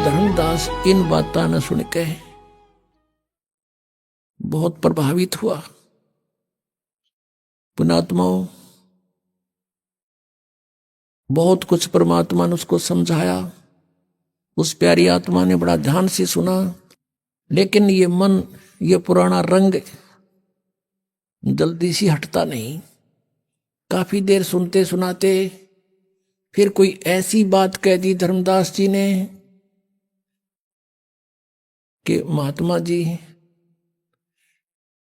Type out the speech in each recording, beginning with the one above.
धर्मदास इन बातां न सुन के बहुत प्रभावित हुआ। पुण्यात्माओं, बहुत कुछ परमात्मा ने उसको समझाया, उस प्यारी आत्मा ने बड़ा ध्यान से सुना, लेकिन ये मन, ये पुराना रंग जल्दी से हटता नहीं। काफी देर सुनते सुनाते फिर कोई ऐसी बात कह दी धर्मदास जी ने कि महात्मा जी,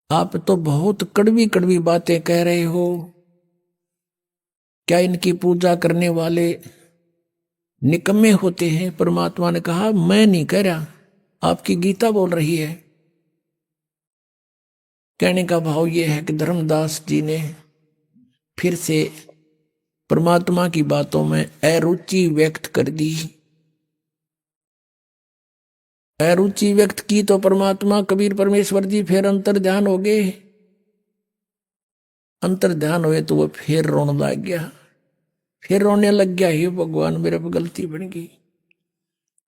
आप तो बहुत कड़वी कड़वी बातें कह रहे हो। क्या इनकी पूजा करने वाले निकम्मे होते हैं? परमात्मा ने कहा, मैं नहीं कह रहा, आपकी गीता बोल रही है। कहने का भाव यह है कि धर्मदास जी ने फिर से परमात्मा की बातों में अरुचि व्यक्त कर दी। अरुचि व्यक्त की तो परमात्मा कबीर परमेश्वर जी फिर अंतर ध्यान हो गए। अंतर ध्यान हुए तो वो फिर रोने लग गया, फिर रोने लग गया, हे भगवान मेरे पे गलती बन गई।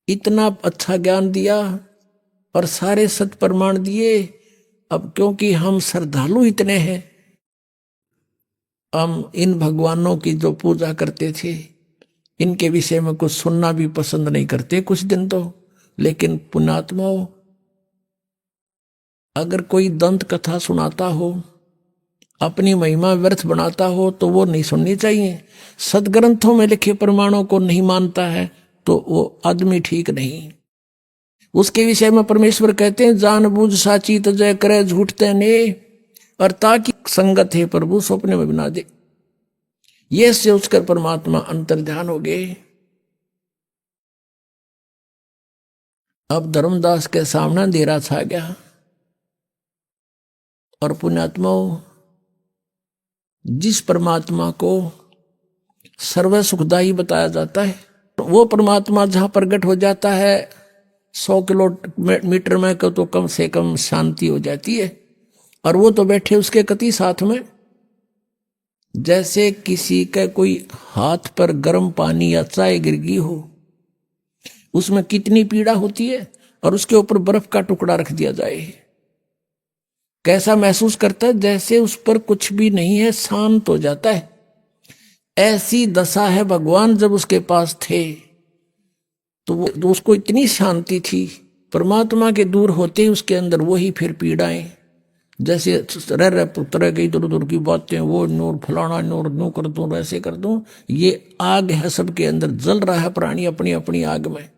इतना अच्छा ज्ञान दिया और सारे सत प्रमाण दिए, अब क्योंकि हम श्रद्धालु इतने हैं, हम इन भगवानों की जो पूजा करते थे इनके विषय में कुछ सुनना भी पसंद नहीं करते कुछ दिन तो। लेकिन पुण्यात्माओं, अगर कोई दंत कथा सुनाता हो, अपनी महिमा व्यर्थ बनाता हो तो वो नहीं सुननी चाहिए। सदग्रंथों में लिखे प्रमाणों को नहीं मानता है तो वो आदमी ठीक नहीं। उसके विषय में परमेश्वर कहते हैं, जानबूझ साची तजय करे झूठते ने, और ताकि संगत है प्रभु स्वप्न में बना दे। ये सोचकर परमात्मा अंतर ध्यान हो गए। अब धर्मदास के सामने अंधेरा छा गया। और पुण्यात्माओं, जिस परमात्मा को सर्व सुखदाई बताया जाता है, वो परमात्मा जहां प्रकट हो जाता है 100 किलोमीटर में तो कम से कम शांति हो जाती है। और वो तो बैठे उसके कति साथ में, जैसे किसी के कोई हाथ पर गर्म पानी या चाय गिर गई हो, उसमें कितनी पीड़ा होती है, और उसके ऊपर बर्फ का टुकड़ा रख दिया जाए, कैसा महसूस करता है? जैसे उस पर कुछ भी नहीं है, शांत हो जाता है। ऐसी दशा है भगवान जब उसके पास थे तो उसको इतनी शांति थी। परमात्मा के दूर होते ही उसके अंदर वही फिर पीड़ाएं, जैसे रह पुत्र की दूर दूर की बातें, वो नूर फलाना नूर नू कर दूं, वैसे कर दूं। ये आग है सबके अंदर, जल रहा है प्राणी अपनी अपनी आग में।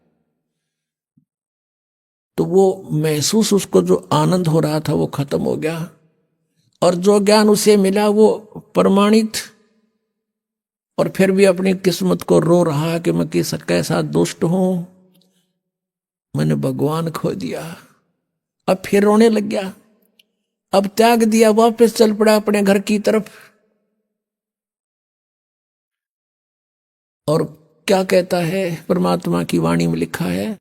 तो वो महसूस, उसको जो आनंद हो रहा था वो खत्म हो गया। और जो ज्ञान उसे मिला वो प्रमाणित, और फिर भी अपनी किस्मत को रो रहा कि मैं कैसा दुष्ट हूं, मैंने भगवान खो दिया। अब फिर रोने लग गया, अब त्याग दिया, वापस चल पड़ा अपने घर की तरफ। और क्या कहता है परमात्मा की वाणी में लिखा है,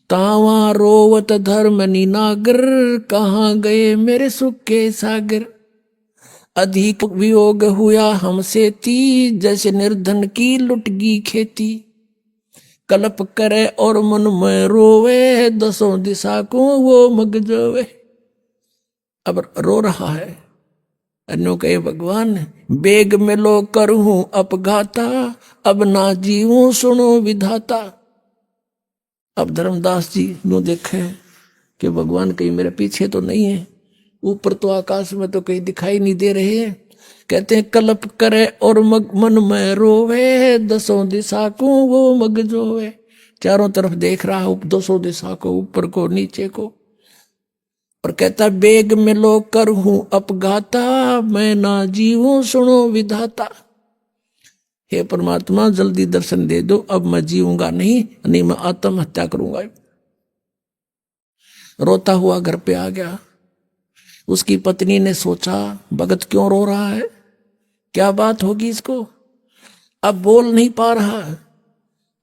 तावा रोवत धर्म नीनागर, कहाँ गए मेरे सुख के सागर। अधिक वियोग हुआ हमसे ती, जैसे निर्धन की लुटगी खेती। कल्प करे और मन में रोवे, दसों दिशा को वो मग जोवे। अब रो रहा है, अन्यों कहे भगवान बेग मिलो करूं अपघाता, अब ना जीऊं सुनो विधाता। अब धर्मदास जी नो देखे कि भगवान कहीं मेरे पीछे तो नहीं है, ऊपर तो आकाश में तो कहीं दिखाई नहीं दे रहे हैं। कहते हैं कल्प करे और मन में रोवे, दसों दिशा को वो मग जोवे। चारों तरफ देख रहा हूं, दसों दिशा को, ऊपर को नीचे को। और कहता बेग मिलो कर हूं अपघाता, मैं ना जीऊं सुनो विधाता। हे परमात्मा जल्दी दर्शन दे दो, अब मैं जीऊंगा नहीं मैं आत्महत्या करूंगा। रोता हुआ घर पे आ गया। उसकी पत्नी ने सोचा भगत क्यों रो रहा है, क्या बात होगी इसको। अब बोल नहीं पा रहा,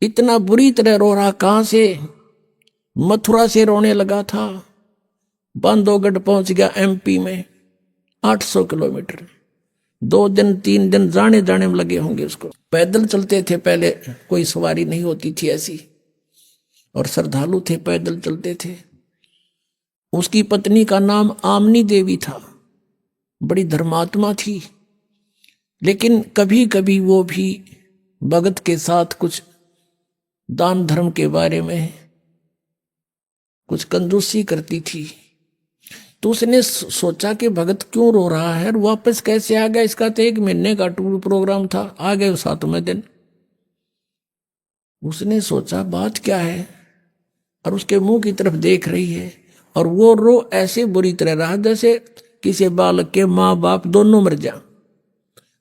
इतना बुरी तरह रो रहा। कहां से? मथुरा से रोने लगा था, बांधवगढ़ पहुंच गया एमपी में, 800 किलोमीटर। 2 दिन 3 दिन जाने जाने में लगे होंगे उसको। पैदल चलते थे पहले, कोई सवारी नहीं होती थी ऐसी। और श्रद्धालु थे, पैदल चलते थे। उसकी पत्नी का नाम आमनी देवी था, बड़ी धर्मात्मा थी, लेकिन कभी कभी वो भी भगत के साथ कुछ दान धर्म के बारे में कुछ कंजूसी करती थी। तो उसने सोचा कि भगत क्यों रो रहा है और वापस कैसे आ गया। इसका तो 1 महीने का टूर प्रोग्राम था, आ गए 7वें दिन। उसने सोचा बात क्या है, और उसके मुंह की तरफ देख रही है, और वो रो ऐसे बुरी तरह रहा जैसे किसी बालक के माँ बाप दोनों मर जा,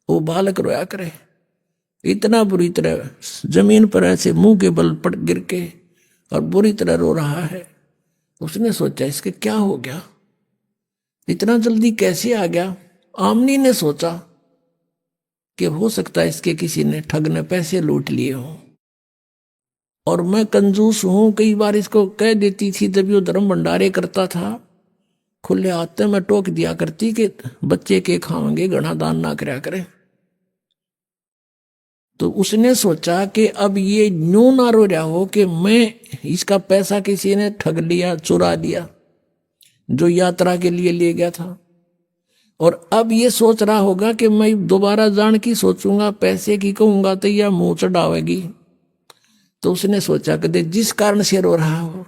वो बालक रोया करे, इतना बुरी तरह जमीन पर ऐसे मुंह के बल पड़ गिर के और बुरी तरह रो रहा है। उसने सोचा इसके क्या हो गया, इतना जल्दी कैसे आ गया। आमनी ने सोचा कि हो सकता है इसके किसी ने ठग ने पैसे लूट लिए हों, और मैं कंजूस हूं, कई बार इसको कह देती थी जब वो धर्म भंडारे करता था, खुले हाथ में टोक दिया करती कि बच्चे के खाएंगे, घना दान ना करया करे। तो उसने सोचा कि अब ये न्यू ना रो रहा हो कि मैं इसका पैसा किसी ने ठग लिया, चुरा लिया, जो यात्रा के लिए ले गया था, और अब ये सोच रहा होगा कि मैं दोबारा जान की सोचूंगा, पैसे की कहूंगा तो यह मुंह चढ़ावेगी। तो उसने सोचा कि जिस कारण से रो रहा हो।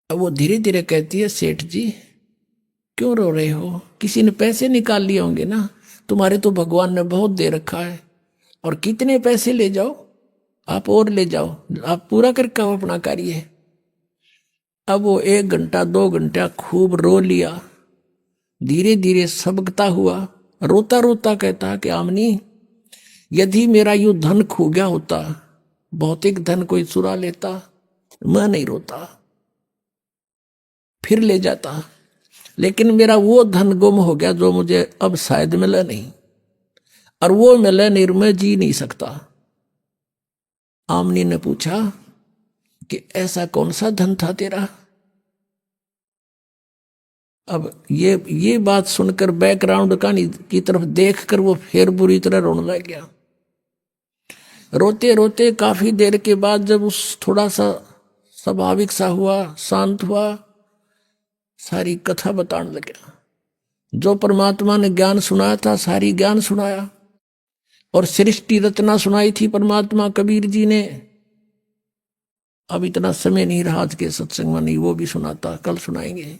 अब वो धीरे धीरे कहती है, सेठ जी क्यों रो रहे हो, किसी ने पैसे निकाल लिए होंगे ना, तुम्हारे तो भगवान ने बहुत दे रखा है, और कितने पैसे ले जाओ आप, और ले जाओ, आप पूरा करके आओ अपना कार्य। अब वो 1 घंटा 2 घंटा खूब रो लिया, धीरे धीरे सबकता हुआ, रोता रोता कहता कि आमनी यदि मेरा यूं धन खो गया होता, भौतिक धन कोई चुरा लेता, मैं नहीं रोता, फिर ले जाता, लेकिन मेरा वो धन गुम हो गया जो मुझे अब शायद मिला नहीं, और वो मिले नहीं मैं जी नहीं सकता। आमनी ने पूछा कि ऐसा कौन सा धन था तेरा। अब ये बात सुनकर बैकग्राउंड की तरफ देखकर वो फिर बुरी तरह रोने लग गया। रोते रोते काफी देर के बाद जब उस थोड़ा सा स्वाभाविक सा हुआ, शांत हुआ, सारी कथा बताने लगा। जो परमात्मा ने ज्ञान सुनाया था सारी ज्ञान सुनाया, और सृष्टि रचना सुनाई थी परमात्मा कबीर जी ने। अब इतना समय नहीं रहा आज के सत्संग में, नहीं वो भी सुनाता, कल सुनाएंगे।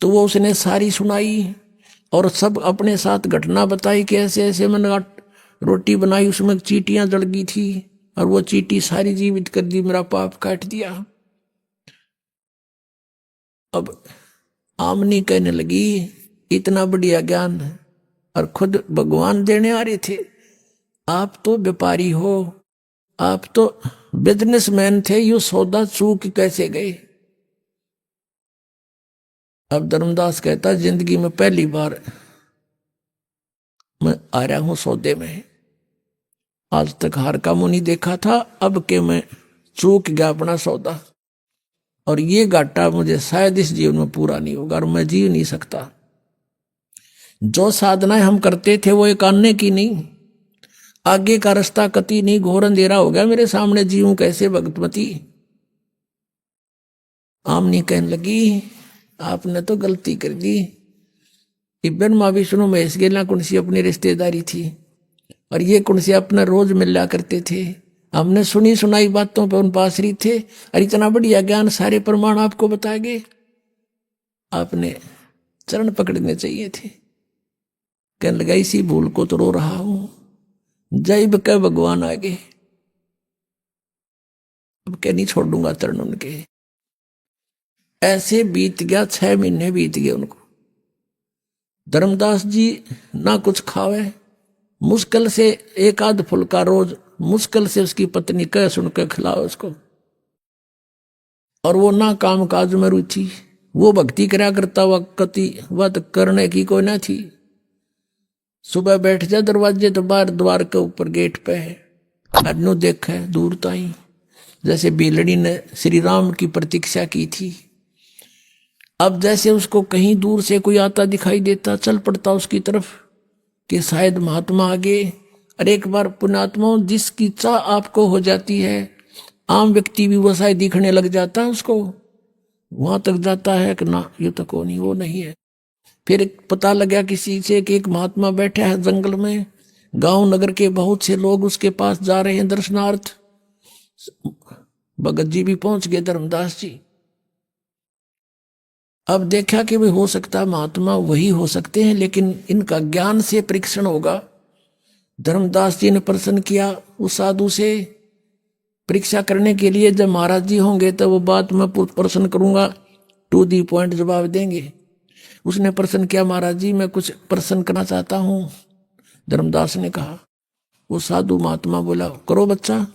तो वो उसने सारी सुनाई, और सब अपने साथ घटना बताई कि ऐसे ऐसे मैंने रोटी बनाई, उसमें चींटियां जल गई थी, और वो चींटी सारी जीवित कर दी, मेरा पाप काट दिया। अब आमनी कहने लगी इतना बढ़िया ज्ञान है, और खुद भगवान देने आ रहे थे, आप तो व्यापारी हो, आप तो बिजनेसमैन थे, यू सौदा चूक कैसे गए। अब धर्मदास कहता जिंदगी में पहली बार मैं आ रहा हूं सौदे में, आज तक हार का मुंह नहीं देखा था, अब के मैं चूक गया अपना सौदा, और ये घाटा मुझे शायद इस जीवन में पूरा नहीं होगा, और मैं जी नहीं सकता। जो साधनाएं हम करते थे वो एक आने की नहीं, आगे का रास्ता कति नहीं, घोर अंधेरा हो गया मेरे सामने, जीऊं कैसे भगतमती। आमनी कहने लगी आपने तो गलती कर दी, ब्रह्मा विष्णु महेश गेला कुणसी अपनी रिश्तेदारी थी, और ये कुणसी अपना रोज मिला करते थे, हमने सुनी सुनाई बातों पर उन पासरी थे, और इतना बढ़िया ज्ञान सारे प्रमाण आपको बताए गए, आपने चरण पकड़ने चाहिए थे। कहने लगा इसी भूल को तो रो रहा हूं, जैब के भगवान आगे, अब क्या नहीं छोड़ूंगा चरण उनके। ऐसे बीत गया 6 महीने बीत गए उनको। धर्मदास जी ना कुछ खावे, मुश्किल से 1 आध फुल्का रोज, मुश्किल से उसकी पत्नी कह सुनकर खिलाओ उसको, और वो ना काम काज में रुचि, वो भक्ति करा करता हुआ कति वत करने की कोई ना थी। सुबह बैठ जा दरवाजे तो बाहर द्वार के ऊपर गेट पे है, अनु देखे दूर ताई, जैसे बिलड़ी ने श्री राम की प्रतीक्षा की थी। अब जैसे उसको कहीं दूर से कोई आता दिखाई देता, चल पड़ता उसकी तरफ कि शायद महात्मा आगे, और एक बार पुण्यात्माओं जिसकी चाह आपको हो जाती है, आम व्यक्ति भी वो शायद दिखने लग जाता है उसको, वहां तक जाता है कि ना ये तो को नहीं, वो नहीं है। फिर पता लगा किसी से कि एक महात्मा बैठा है जंगल में, गांव नगर के बहुत से लोग उसके पास जा रहे हैं दर्शनार्थ। भगत जी भी पहुंच गए, धर्मदास जी। अब देखा कि भाई हो सकता महात्मा वही हो सकते हैं, लेकिन इनका ज्ञान से परीक्षण होगा। धर्मदास जी ने प्रश्न किया उस साधु से परीक्षा करने के लिए, जब महाराज जी होंगे तो वो बात मैं प्रश्न करूंगा, टू दी पॉइंट जवाब देंगे। उसने प्रश्न किया, महाराज जी मैं कुछ प्रश्न करना चाहता हूं। धर्मदास ने कहा। वो साधु महात्मा बोला, करो बच्चा।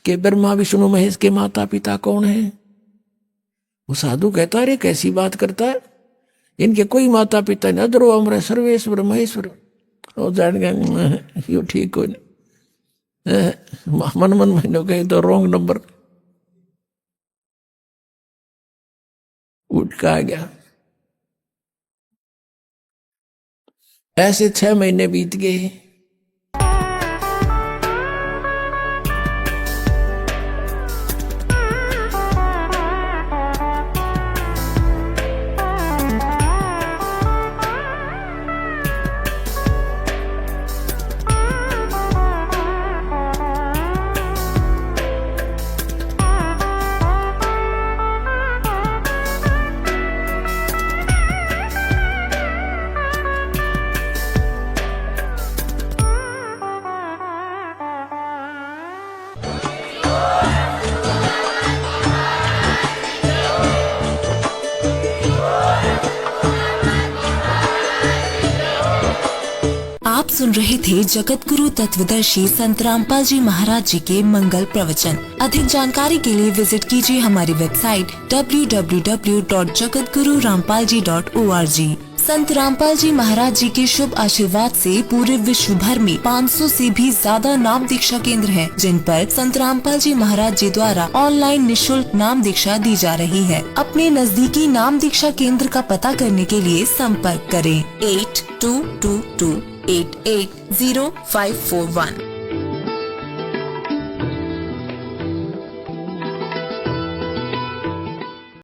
कि ब्रह्मा विष्णु महेश के माता पिता कौन है? वो साधु कहता, अरे कैसी बात करता है, इनके कोई माता पिता नहीं, अदरो अमर सर्वेश्वर महेश्वर। और जान गया यो ठीक कोई नहीं, मन महीनों कहे तो रॉन्ग नंबर उठ का आ गया। ऐसे 6 महीने बीत गए। आप सुन रहे थे जगत गुरु तत्वदर्शी संत रामपाल जी महाराज जी के मंगल प्रवचन। अधिक जानकारी के लिए विजिट कीजिए हमारी वेबसाइट www.jagatgururampalji.org। संत रामपाल जी महाराज जी के शुभ आशीर्वाद से पूरे विश्व भर में 500 से भी ज्यादा नाम दीक्षा केंद्र हैं, जिन पर संत रामपाल जी महाराज जी द्वारा ऑनलाइन निशुल्क नाम दीक्षा दी जा रही है। अपने नजदीकी नाम दीक्षा केंद्र का पता करने के लिए संपर्क करें 8222880541।